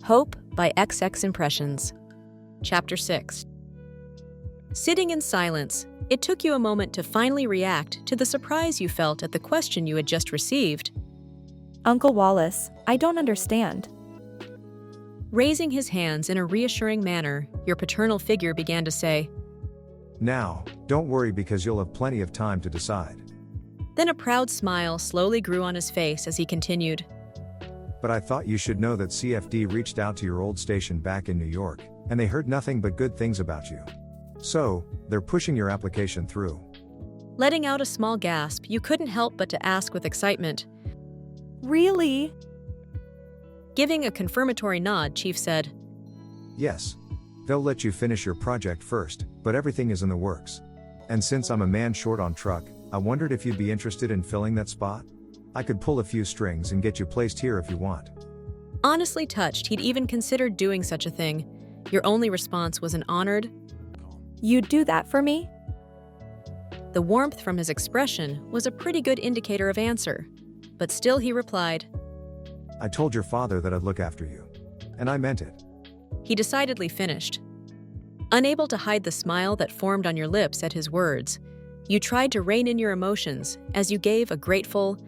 Hope by xxImpressions. Chapter 6. Sitting in silence, it took you a moment to finally react to the surprise you felt at the question you had just received. Uncle Wallace, I don't understand. Raising his hands in a reassuring manner, your paternal figure began to say, "Now, don't worry because you'll have plenty of time to decide. Then a proud smile slowly grew on his face as he continued. But I thought you should know that CFD reached out to your old station back in New York, and they heard nothing but good things about you. So, they're pushing your application through." Letting out a small gasp, you couldn't help but to ask with excitement. Really? Giving a confirmatory nod, Chief said, "Yes. They'll let you finish your project first, but everything is in the works. And since I'm a man short on truck, I wondered if you'd be interested in filling that spot? I could pull a few strings and get you placed here if you want." Honestly touched he'd even considered doing such a thing, your only response was an honored, You'd do that for me? The warmth from his expression was a pretty good indicator of answer. But still he replied, "I told your father that I'd look after you. And I meant it." He decidedly finished. Unable to hide the smile that formed on your lips at his words, you tried to rein in your emotions as you gave a grateful,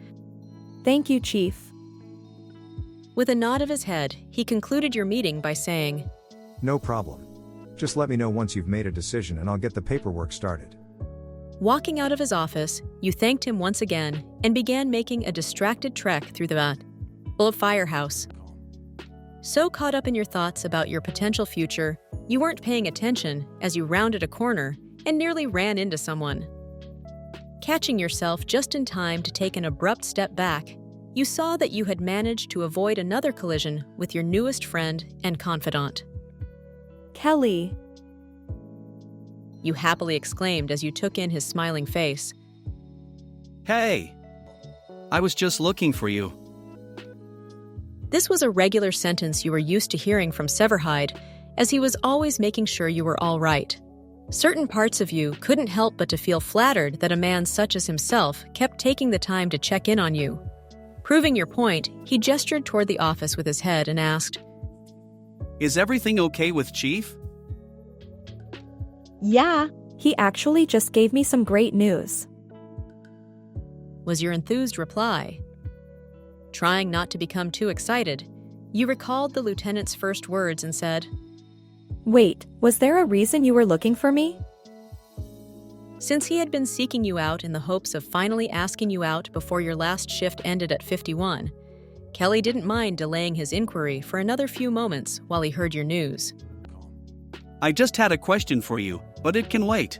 Thank you, Chief. With a nod of his head, he concluded your meeting by saying, "No problem. Just let me know once you've made a decision and I'll get the paperwork started." Walking out of his office, you thanked him once again and began making a distracted trek through the firehouse. So caught up in your thoughts about your potential future, you weren't paying attention as you rounded a corner and nearly ran into someone. Catching yourself just in time to take an abrupt step back, you saw that you had managed to avoid another collision with your newest friend and confidant. Kelly. You happily exclaimed as you took in his smiling face. Hey! I was just looking for you. This was a regular sentence you were used to hearing from Severhide, as he was always making sure you were all right. Certain parts of you couldn't help but to feel flattered that a man such as himself kept taking the time to check in on you. Proving your point, he gestured toward the office with his head and asked, Is everything okay with Chief? Yeah, he actually just gave me some great news. Was your enthused reply. Trying not to become too excited, you recalled the lieutenant's first words and said, Wait, was there a reason you were looking for me? Since he had been seeking you out in the hopes of finally asking you out before your last shift ended at 51, Kelly didn't mind delaying his inquiry for another few moments while he heard your news. I just had a question for you, but it can wait.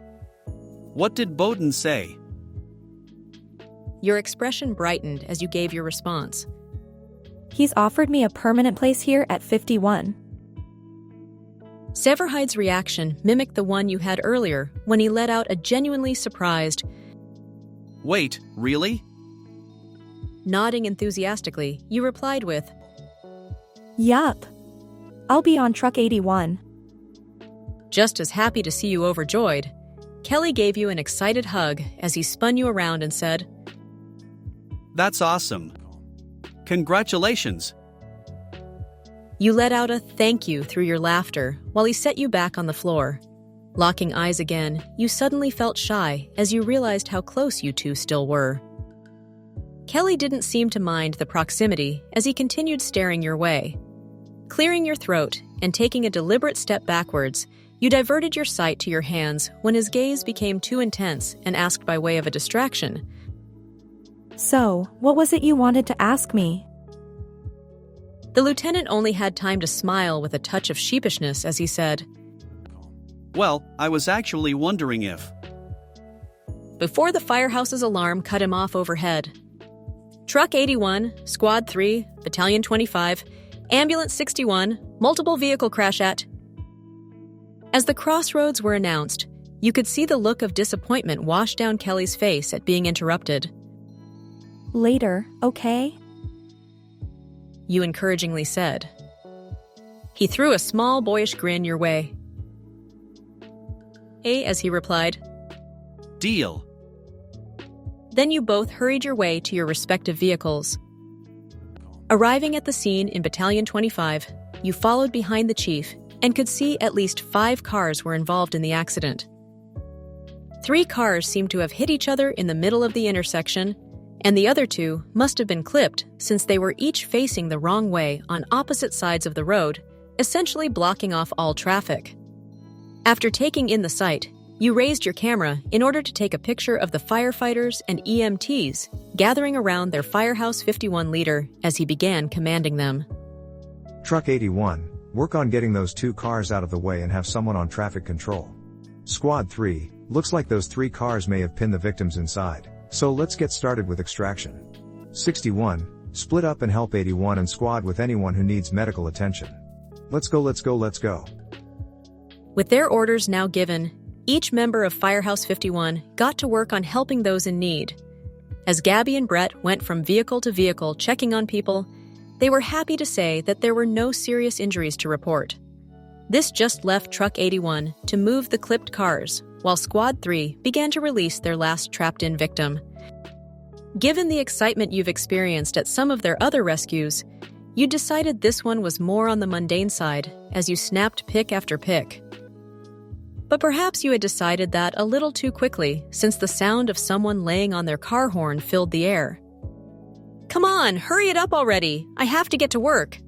What did Bowden say? Your expression brightened as you gave your response. He's offered me a permanent place here at 51. Severhide's reaction mimicked the one you had earlier when he let out a genuinely surprised, Wait, really? Nodding enthusiastically, you replied with, Yup. I'll be on truck 81. Just as happy to see you overjoyed, Kelly gave you an excited hug as he spun you around and said, That's awesome. Congratulations. You let out a thank you through your laughter while he set you back on the floor. Locking eyes again, you suddenly felt shy as you realized how close you two still were. Kelly didn't seem to mind the proximity as he continued staring your way. Clearing your throat and taking a deliberate step backwards, you diverted your sight to your hands when his gaze became too intense and asked by way of a distraction, So, what was it you wanted to ask me? The lieutenant only had time to smile with a touch of sheepishness as he said, Well, I was actually wondering if... Before the firehouse's alarm cut him off overhead. Truck 81, Squad 3, Battalion 25, Ambulance 61, multiple vehicle crash at... As the crossroads were announced, you could see the look of disappointment wash down Kelly's face at being interrupted. Later, okay? You encouragingly said. He threw a small boyish grin your way. As he replied. Deal. Then you both hurried your way to your respective vehicles. Arriving at the scene in Battalion 25, you followed behind the chief and could see at least 5 cars were involved in the accident. 3 cars seemed to have hit each other in the middle of the intersection, and the other 2 must have been clipped since they were each facing the wrong way on opposite sides of the road, essentially blocking off all traffic. After taking in the sight, you raised your camera in order to take a picture of the firefighters and EMTs gathering around their Firehouse 51 leader as he began commanding them. Truck 81, work on getting those 2 cars out of the way and have someone on traffic control. Squad 3, looks like those 3 cars may have pinned the victims inside, so let's get started with extraction. 61, split up and help 81 and squad with anyone who needs medical attention. Let's go, let's go, let's go. With their orders now given, each member of Firehouse 51 got to work on helping those in need. As Gabby and Brett went from vehicle to vehicle checking on people, they were happy to say that there were no serious injuries to report. This just left Truck 81 to move the clipped cars, while Squad 3 began to release their last trapped-in victim. Given the excitement you've experienced at some of their other rescues, you decided this one was more on the mundane side as you snapped pic after pic. But perhaps you had decided that a little too quickly, since the sound of someone laying on their car horn filled the air. "Come on, hurry it up already! I have to get to work!"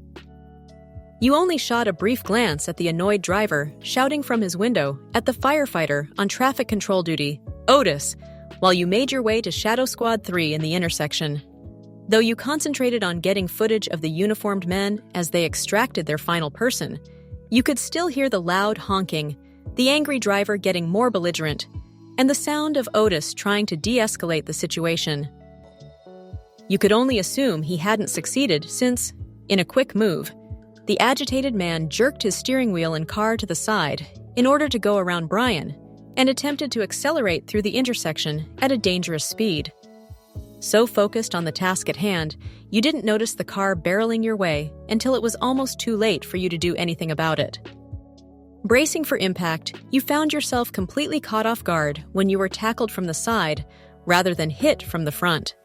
You only shot a brief glance at the annoyed driver shouting from his window at the firefighter on traffic control duty, Otis, while you made your way to Shadow Squad 3 in the intersection. Though you concentrated on getting footage of the uniformed men as they extracted their final person, you could still hear the loud honking, the angry driver getting more belligerent, and the sound of Otis trying to de-escalate the situation. You could only assume he hadn't succeeded since, in a quick move, the agitated man jerked his steering wheel and car to the side in order to go around Brian and attempted to accelerate through the intersection at a dangerous speed. So focused on the task at hand, you didn't notice the car barreling your way until it was almost too late for you to do anything about it. Bracing for impact, you found yourself completely caught off guard when you were tackled from the side rather than hit from the front.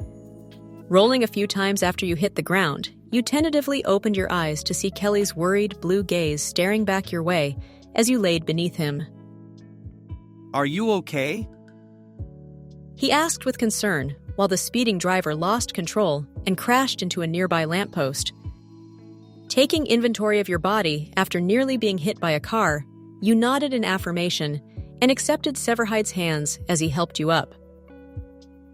Rolling a few times after you hit the ground, you tentatively opened your eyes to see Kelly's worried blue gaze staring back your way as you laid beneath him. Are you okay? He asked with concern while the speeding driver lost control and crashed into a nearby lamppost. Taking inventory of your body after nearly being hit by a car, you nodded in affirmation and accepted Severhide's hands as he helped you up.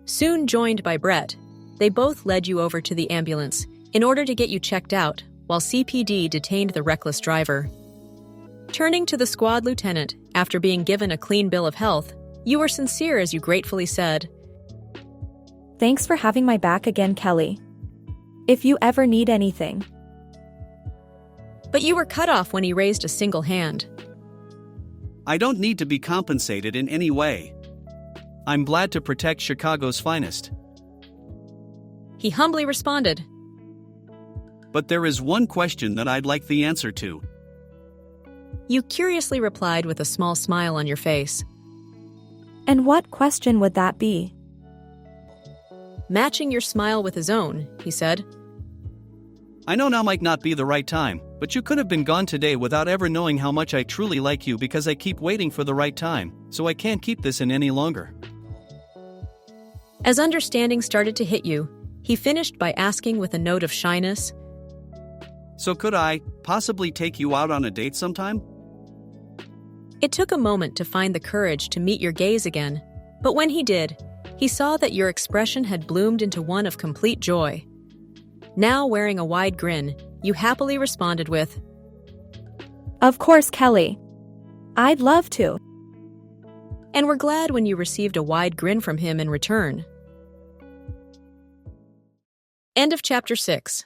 Soon joined by Brett, they both led you over to the ambulance in order to get you checked out while CPD detained the reckless driver. Turning to the squad lieutenant after being given a clean bill of health, you were sincere as you gratefully said, Thanks for having my back again, Kelly. If you ever need anything. But you were cut off when he raised a single hand. I don't need to be compensated in any way. I'm glad to protect Chicago's finest. He humbly responded. But there is one question that I'd like the answer to. You curiously replied with a small smile on your face. And what question would that be? Matching your smile with his own, he said. I know now might not be the right time, but you could have been gone today without ever knowing how much I truly like you because I keep waiting for the right time, so I can't keep this in any longer. As understanding started to hit you, he finished by asking with a note of shyness, So could I possibly take you out on a date sometime? It took a moment to find the courage to meet your gaze again, but when he did, he saw that your expression had bloomed into one of complete joy. Now wearing a wide grin, you happily responded with, Of course, Kelly. I'd love to. And were glad when you received a wide grin from him in return. End of Chapter 6.